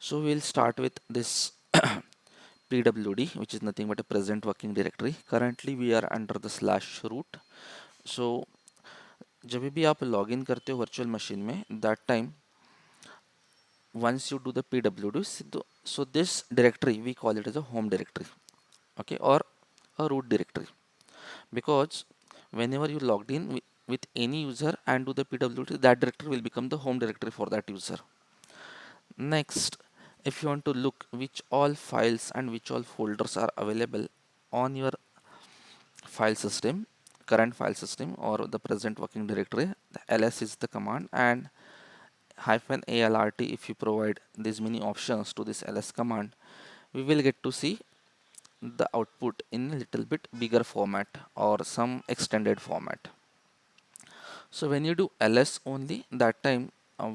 So we'll start with this pwd, which is nothing but a present working directory. Currently we are under the /root. So जब भी आप log in करते हो virtual machine में, that time once you do the pwd, so this directory we call it as a home directory, okay, or a root directory, because whenever you logged in with any user and do the pwd, that directory will become the home directory for that user. Next, if you want to look which all files and which all folders are available on your file system, current file system or the present working directory, the ls is the command, and -alrt, if you provide these many options to this ls command, we will get to see the output in a little bit bigger format or some extended format. So when you do ls only, that time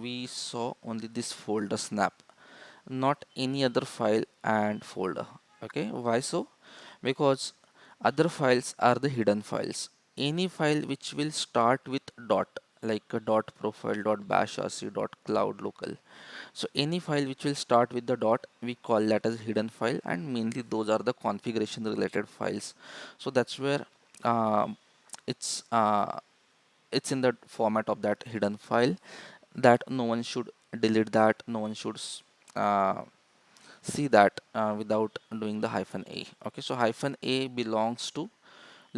we saw only this folder snap, not any other file and folder. Okay, why so? Because other files are the hidden files. Any file which will start with dot, like a dot profile, dot bash rc, dot cloud local, so any file which will start with the dot, we call that as hidden file, and mainly those are the configuration related files. So that's where uh, it's uh, it's in the format of that hidden file, that no one should delete, that no one should uh, see that without doing the -a. Okay, so -a belongs to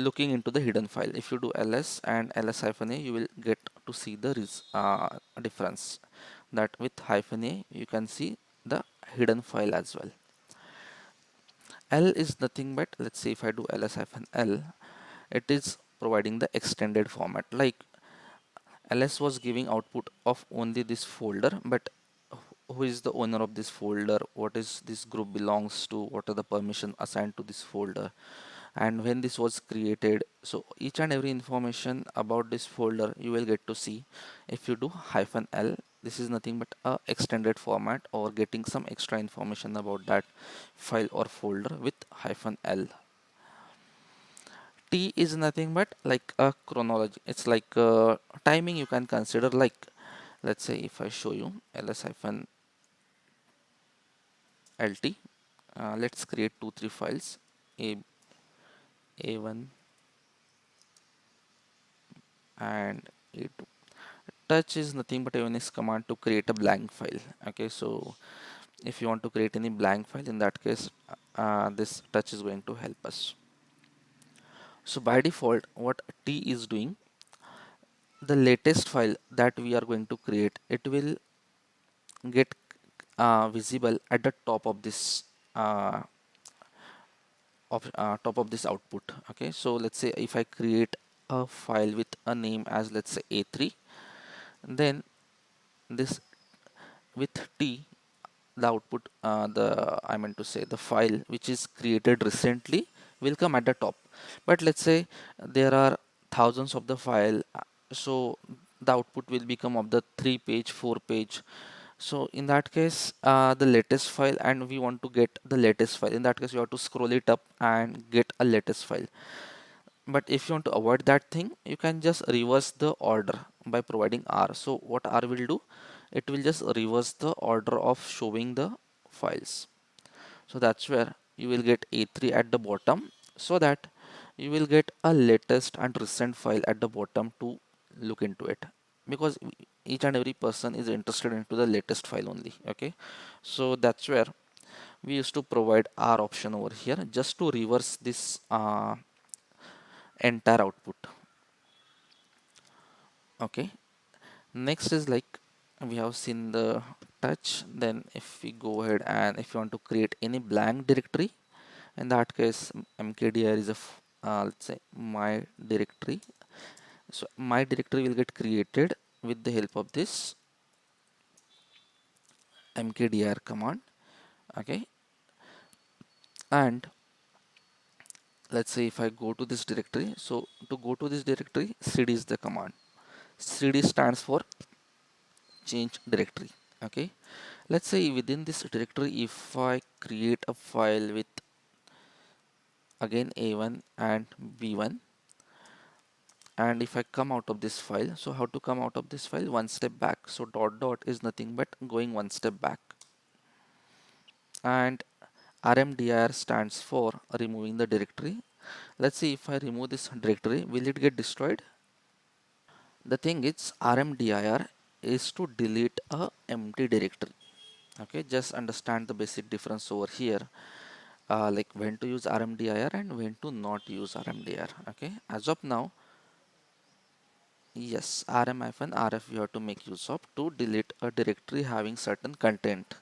looking into the hidden file. If you do ls and ls-a, you will get to see the difference, that with -a you can see the hidden file as well. L is nothing but, let's say if I do ls-l, it is providing the extended format. Like ls was giving output of only this folder, but who is the owner of this folder, what is this group belongs to, what are the permission assigned to this folder, and when this was created. So each and every information about this folder you will get to see if you do -l. This is nothing but a extended format or getting some extra information about that file or folder with -l. T is nothing but like a chronology. It's like timing you can consider. Like let's say if I show you ls-lt, let's create 2 3 files, a a1 and a2. Touch is nothing but a Unix command to create a blank file. Okay, so if you want to create any blank file, in that case this touch is going to help us. So by default what T is doing, the latest file that we are going to create, it will get visible at the top of this top of this output. Okay, so let's say if I create a file with a name as, let's say, a3, then this with T, the output, the I meant to say the file which is created recently will come at the top. But let's say there are thousands of the file, so the output will become of the 3 page 4 page. So in that case the latest file, and we want to get the latest file, in that case you have to scroll it up and get a latest file. But if you want to avoid that thing, you can just reverse the order by providing r. So what r will do, it will just reverse the order of showing the files. So that's where you will get a3 at the bottom, so that you will get a latest and recent file at the bottom to look into it, because each and every person is interested into the latest file only. Okay, so that's where we used to provide r option over here just to reverse this entire output. Okay, next is like we have seen the touch. Then if we go ahead and if you want to create any blank directory, in that case mkdir is a let's say my directory. So my directory will get created with the help of this mkdir command. Okay, and let's say if I go to this directory, so to go to this directory, cd is the command. Cd stands for change directory. Okay, let's say within this directory if I create a file with again a1 and b1, and if I come out of this file, so how to come out of this file? One step back. So dot dot is nothing but going one step back. and rmdir stands for removing the directory. Let's see, if I remove this directory, will it get destroyed? The thing is, rmdir is to delete a empty directory. Okay, just understand the basic difference over here, like when to use rmdir and when to not use rmdir. Okay, as of now, yes, rm-rf you have to make use of to delete a directory having certain content.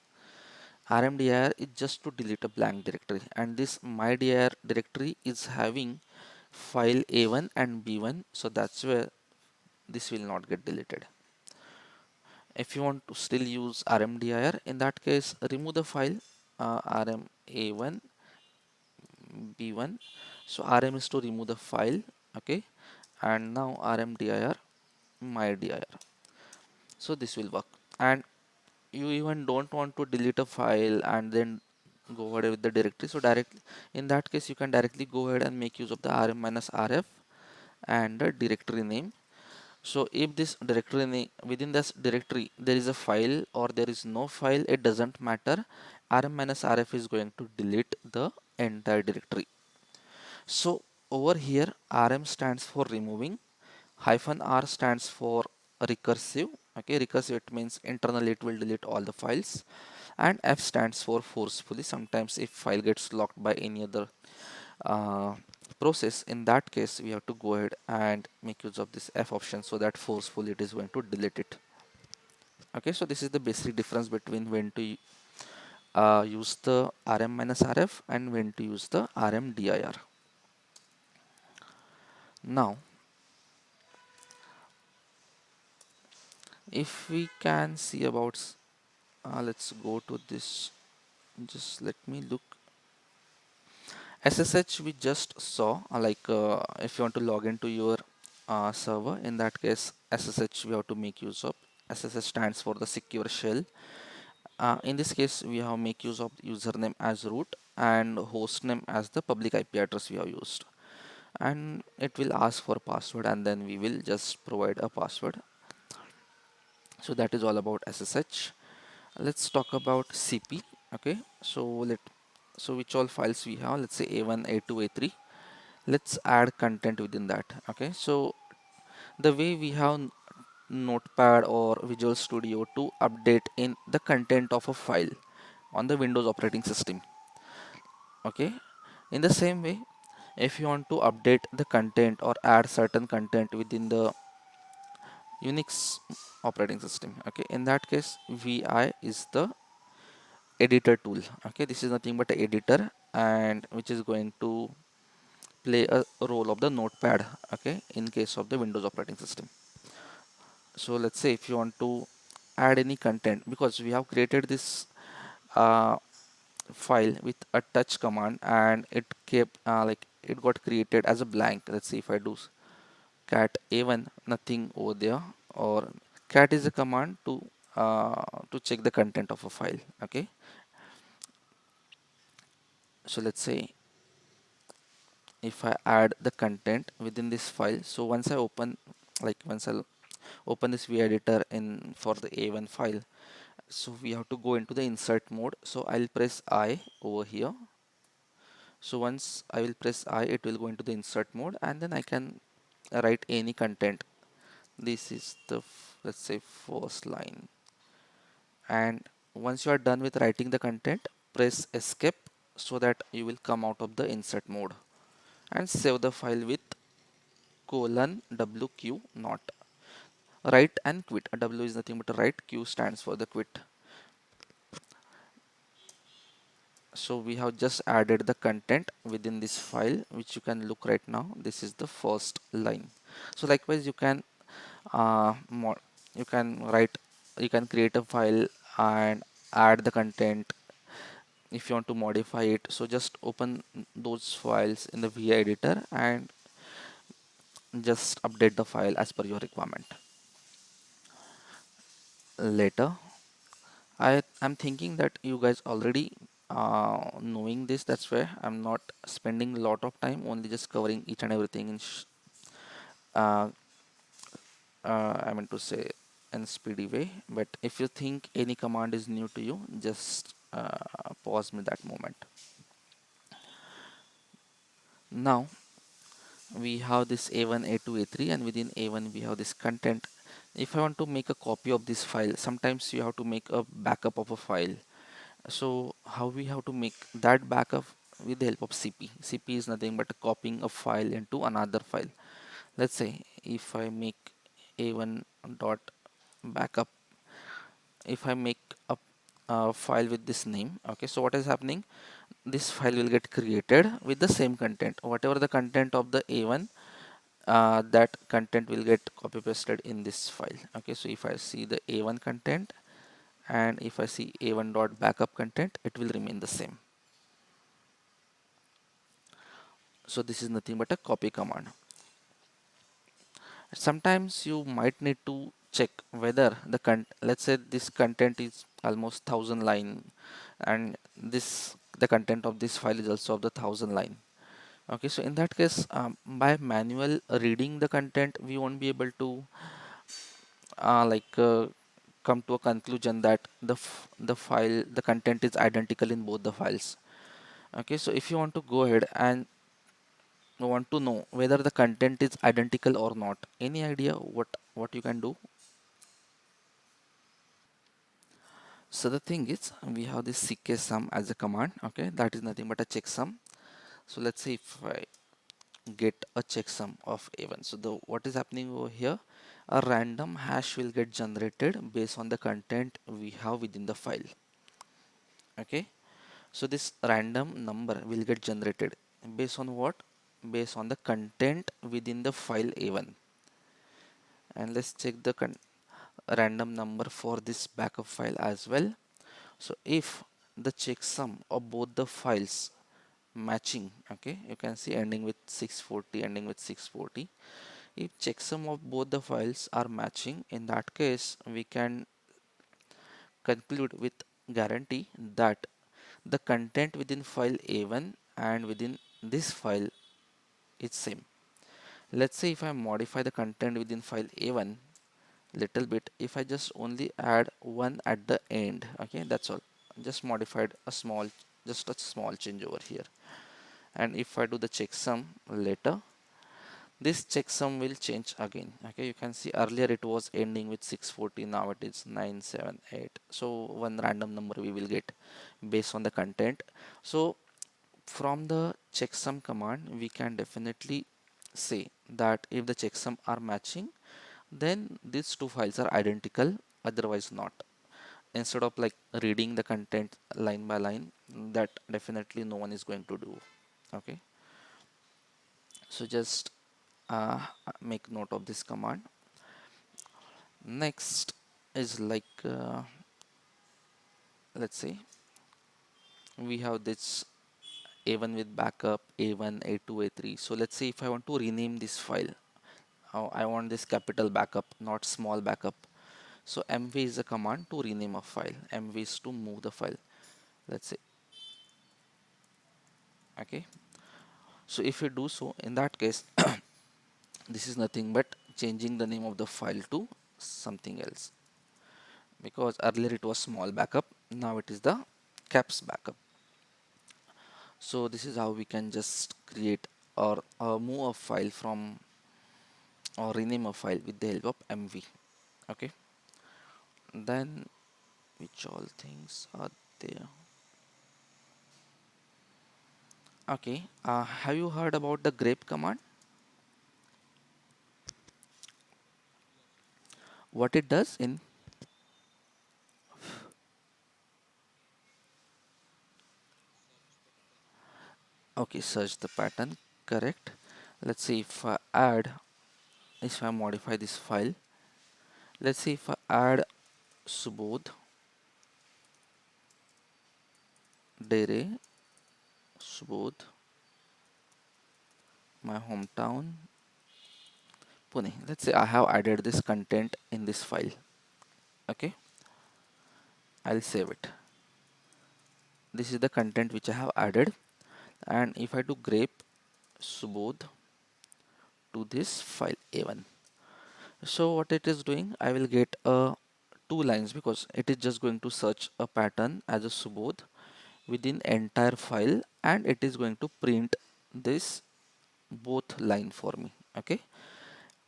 rmdir is just to delete a blank directory, and this mydir directory is having file a1 and b1, so that's where this will not get deleted. If you want to still use rmdir, in that case remove the file rm a1 b1. So rm is to remove the file, okay, and now rmdir mydir, so this will work. And you even don't want to delete a file and then go ahead with the directory, so directly in that case you can directly go ahead and make use of the rm-rf and the directory name. So if this directory name, within this directory there is a file or there is no file, it doesn't matter, rm-rf is going to delete the entire directory. So over here rm stands for removing, hyphen r stands for recursive. Okay, recursive, it means internally it will delete all the files, and f stands for forcefully. Sometimes if file gets locked by any other uh, process, in that case we have to go ahead and make use of this f option, so that forcefully it is going to delete it. Okay, so this is the basic difference between when to use the rm-rf and when to use the rmdir. Now if we can see about let's go to this, just let me look. SSH we just saw, if you want to log into your server, in that case SSH we have to make use of. SSH stands for the secure shell. In this case we have make use of username as root and hostname as the public IP address we have used, and it will ask for password and then we will just provide a password. So that is all about SSH. Let's talk about CP. Okay, so which all files we have, let's say a1 a2 a3. Let's add content within that. Okay, so the way we have notepad or visual studio to update in the content of a file on the Windows operating system. Okay, in the same way, if you want to update the content or add certain content within the Unix operating system, okay, in that case vi is the editor tool. Okay, this is nothing but an editor, and which is going to play a role of the notepad, okay, in case of the Windows operating system. So let's say if you want to add any content, because we have created this uh, file with a touch command and it kept it got created as a blank. Let's see, if I do cat a1, nothing over there, or cat is a command to check the content of a file. Okay, so let's say if I add the content within this file, so once I open, once I open this v editor in for the a1 file, so we have to go into the insert mode. So I'll press I over here. So once I will press I, it will go into the insert mode, and then I can write any content. This is the let's say first line, and once you are done with writing the content, press escape so that you will come out of the insert mode and save the file with colon wq not write and quit. W is nothing but a write, q stands for the quit. So we have just added the content within this file, which you can look right now. This is the first line. So likewise you can you can write, you can create a file and add the content. If you want to modify it, so just open those files in the VI editor and just update the file as per your requirement. Later I'm thinking that you guys already knowing this, that's why I'm not spending a lot of time, only just covering each and everything in uh, I mean to say in speedy way. But if you think any command is new to you, just pause me that moment. Now we have this a1, a2, a3, and within a1 we have this content. If I want to make a copy of this file, sometimes you have to make a backup of a file. So how we have to make that backup? With the help of cp. Cp is nothing but copying a file into another file. Let's say if I make a1 dot backup, if I make a file with this name, okay, so what is happening, this file will get created with the same content, whatever the content of the a1, that content will get copy pasted in this file. Okay, so if I see the a1 content and if I see a1 dot backup content, it will remain the same. So this is nothing but a copy command. Sometimes you might need to check whether the let's say this content is almost 1000 line, and this the content of this file is also of the 1000 line. Okay, so in that case, by manual reading the content, we won't be able to come to a conclusion that the file, the content is identical in both the files. Okay, so if you want to go ahead and want to know whether the content is identical or not, any idea what you can do? So the thing is, we have this ck_sum as a command. Okay, that is nothing but a checksum. So let's say if I get a checksum of a1, so the what is happening over here, a random hash will get generated based on the content we have within the file. Okay, so this random number will get generated based on what? Based on the content within the file a1. And let's check the random number for this backup file as well. So if the checksum of both the files matching, okay, you can see ending with 640, ending with 640. If checksum of both the files are matching, in that case we can conclude with guarantee that the content within file a1 and within this file is same. Let's say if I modify the content within file a1 little bit, if I just only add one at the end, okay, that's all, just modified a small, just a small change over here. And if I do the checksum later, this checksum will change again. Okay, you can see earlier it was ending with 640, now it is 978. So one random number we will get based on the content. So from the checksum command we can definitely say that if the checksum are matching, then these two files are identical, otherwise not. Instead of like reading the content line by line, that definitely no one is going to do. Okay, so just make note of this command. Next is let's say we have this a1 with backup, a1, a2, a3. So let's say if I want to rename this file, I want this capital backup, not small backup. So mv is a command to rename a file, mv is to move the file, let's say. Okay, so if you do so, in that case this is nothing but changing the name of the file to something else, because earlier it was small backup, now it is the caps backup. So this is how we can just create or move a file from or rename a file with the help of mv. Okay, then which all things are there? Okay, have you heard about the grep command? What it does in, okay, search the pattern, correct. Let's see if I add, if I modify this file, let's see if I add Subodh Dere, Subodh, my hometown, Pune. Let's say I have added this content in this file. Okay, I'll save it. This is the content which I have added, and if I do grep Subodh to this file a1, so what it is doing, I will get two lines, because it is just going to search a pattern as a Subodh within entire file, and it is going to print this both line for me. Okay,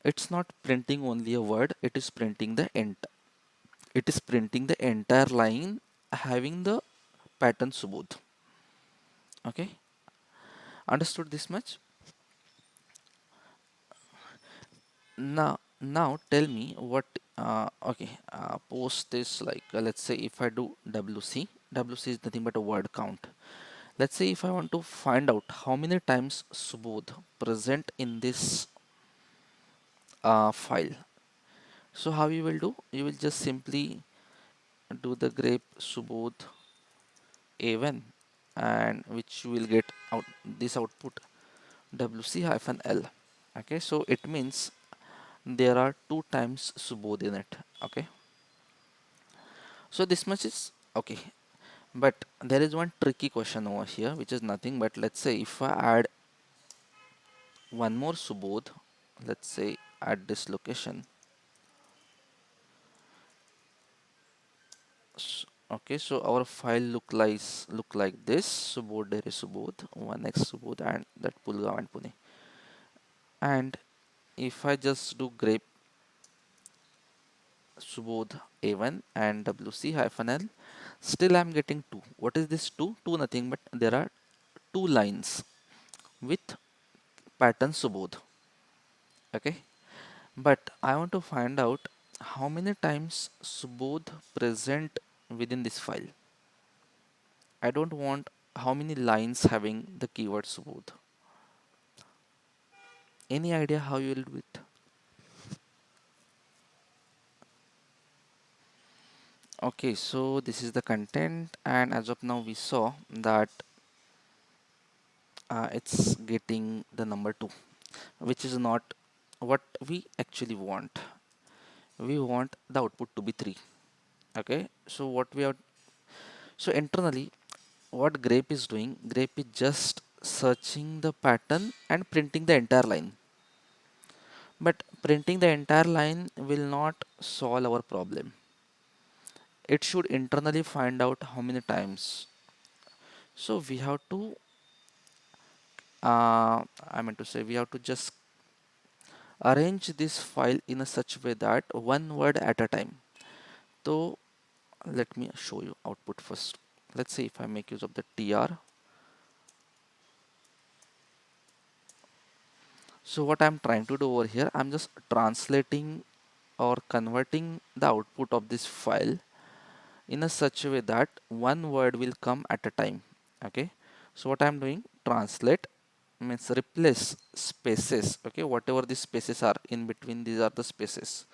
it's not printing only a word, it is printing the entire line having the pattern Subodh. Okay, understood this much? Now tell me what okay, post this, like let's say if I do wc is nothing but a word count. Let's say if I want to find out how many times Subodh present in this file. So how you will do? You will just simply do the grep Subodh a1, and which you will get out this output wc-l. Okay, so it means there are 2 times Subodh in it. Okay, so this much is okay, but there is one tricky question over here, which is nothing but, let's say if I add one more Subodh, let's say at this location. Okay, so our file look like this: Subodh, there is Subodh, 1x Subodh, and that Pulgaon and Pune. And if I just do grep Subodh a1 and wc-l, still I'm getting 2. What is this 2? 2 nothing but there are 2 lines with pattern Subodh. Okay, but I want to find out how many times Subodh present within this file. I don't want how many lines having the keyword Subodh. Any idea how you will do it? Okay, so this is the content, and as of now we saw that it's getting the number 2, which is not what we actually want. We want the output to be 3. Okay, so what we are, so internally what grep is doing, grep is just searching the pattern and printing the entire line. But printing the entire line will not solve our problem. It should internally find out how many times. So we have to I meant to say, we have to just arrange this file in a such way that one word at a time. So let me show you output first. Let's say if I make use of the tr. So what I'm trying to do over here, I'm just translating or converting the output of this file in a such a way that one word will come at a time. Okay, so what I'm doing, translate means replace spaces. Okay, whatever these spaces are in between, these are the spaces.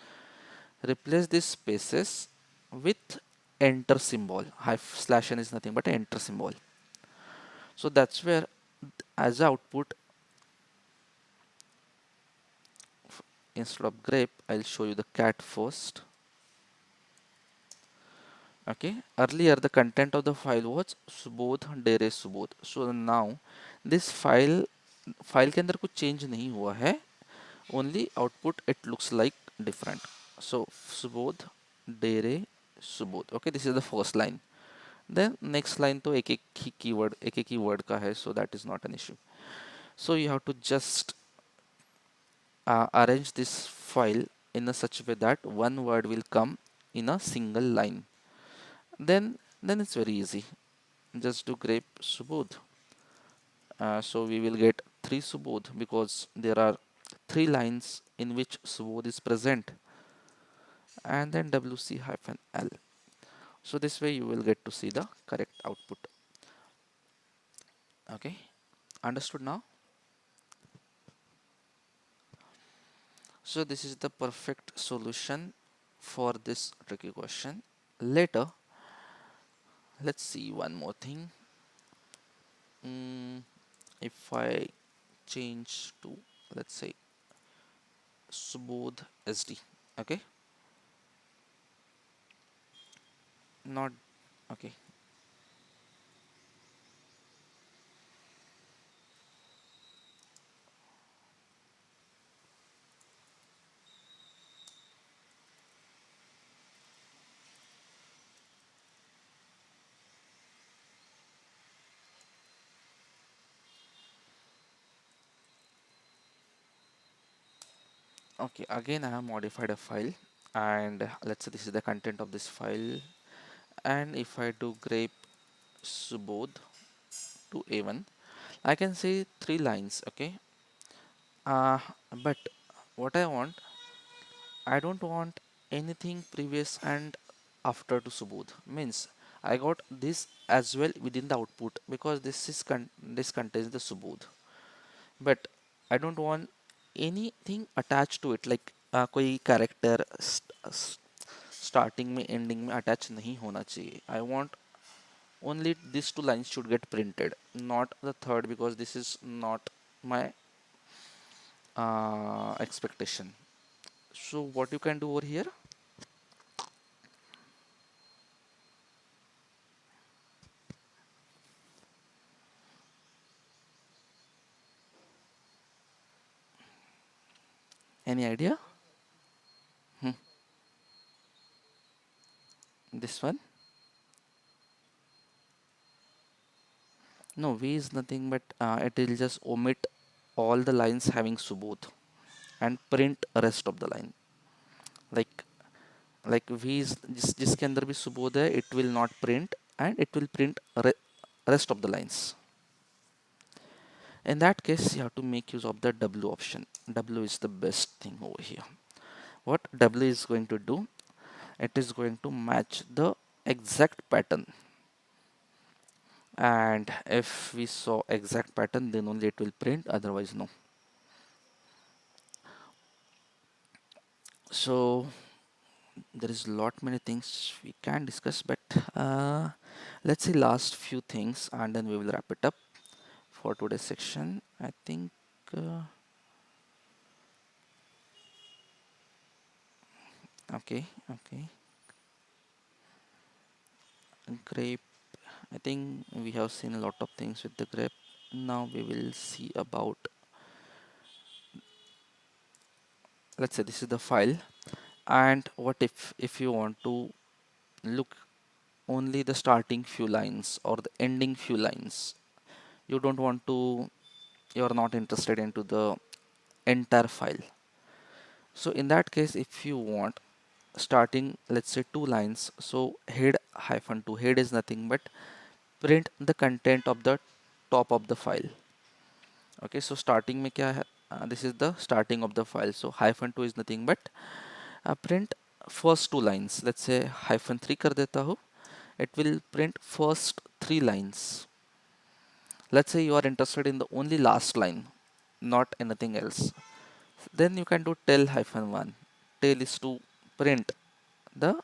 Replace these spaces with enter symbol. Slash n is nothing but enter symbol. So that's where as output, instead of grep, I'll show you the cat first. Okay, earlier the content of the file was Subodh Dere Subodh. So now this file के अंदर कुछ change नहीं हुआ है, only output it looks like different. So Subodh Dere Subodh. Okay, this is the first line. Then next line तो एक एक ही word का है, so that is not an issue. So you have to just arrange this file in a such way that one word will come in a single line. Then it's very easy. Just do grep Subodh. So we will get 3 Subodh because there are 3 lines in which Subodh is present, and then wc-l. So this way you will get to see the correct output. Okay, understood now? So this is the perfect solution for this tricky question. Later, let's see one more thing. If I change to, let's say, Subodh SD. Okay, not okay. Okay, again I have modified a file, and let's say this is the content of this file. And if I do grep subodh to a1, I can see 3 lines. Okay, uh, but what I don't want anything previous and after to subodh. Means I got this as well within the output, because this contains the subodh, but I don't want anything attached to it, like कोई character starting में ending में attach नहीं होना चाहिए. I want only these 2 lines should get printed, not the third, because this is not my expectation. So what you can do over here? Any idea? Hmm. This one? No, V is nothing but it will just omit all the lines having subodh and print rest of the line. Like V is जिसके अंदर भी सुबोध है, it will not print, and it will print rest of the lines. In that case, you have to make use of the W option. W is the best thing over here. What W is going to do? It is going to match the exact pattern, and if we saw exact pattern, then only it will print, otherwise no. So there is a lot many things we can discuss, but let's see last few things and then we will wrap it up for today's section. I think uh, okay, grape. I think we have seen a lot of things with the grape. Now we will see about, let's say this is the file, and what if you want to look only the starting few lines or the ending few lines. You don't want to, you are not interested into the entire file. So in that case, if you want starting, let's say 2 lines, so head hyphen 2, head is nothing but print the content of the top of the file. Okay, so starting में क्या है, this is the starting of the file, so hyphen 2 is nothing but print first 2 lines. Let's say hyphen 3 कर देता हूँ, it will print first 3 lines. Let's say you are interested in the only last line, not anything else, then you can do tail hyphen 1. Tail is to print the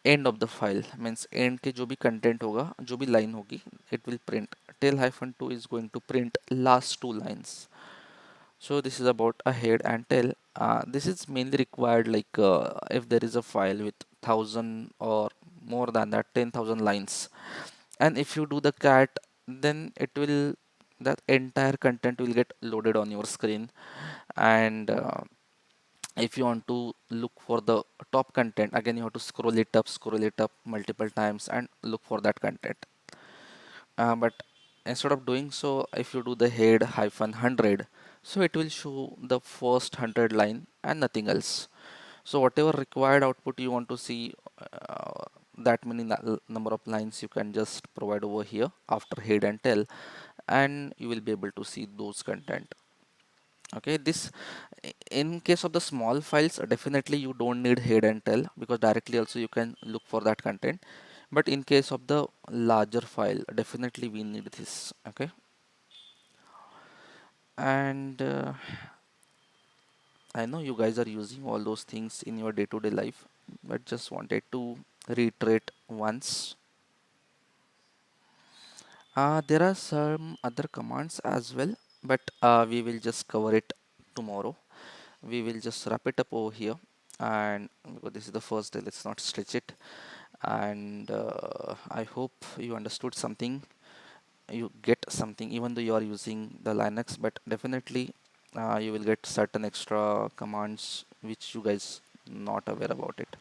end of the file, means end के जो भी content होगा, जो भी line होगी, it will print. Tail hyphen 2 is going to print last 2 lines. So this is about a head and tail. This is mainly required like if there is a file with 1000 or more than that, 10,000 lines, and if you do the cat, then it will, that entire content will get loaded on your screen. And if you want to look for the top content, again you have to scroll it up multiple times and look for that content. But instead of doing so, if you do the head hyphen 100, so it will show the first 100 line and nothing else. So whatever required output you want to see, that many number of lines you can just provide over here after head and tail, and you will be able to see those content. Okay, this in case of the small files, definitely you don't need head and tail, because directly also you can look for that content. But in case of the larger file, definitely we need this. Okay, and I know you guys are using all those things in your day-to-day life, but just wanted to reiterate once. There are some other commands as well, but we will just cover it tomorrow. We will just wrap it up over here, and because this is the first day, let's not stretch it. And I hope you understood something, you get something, even though you are using the Linux, but definitely you will get certain extra commands which you guys not aware about it.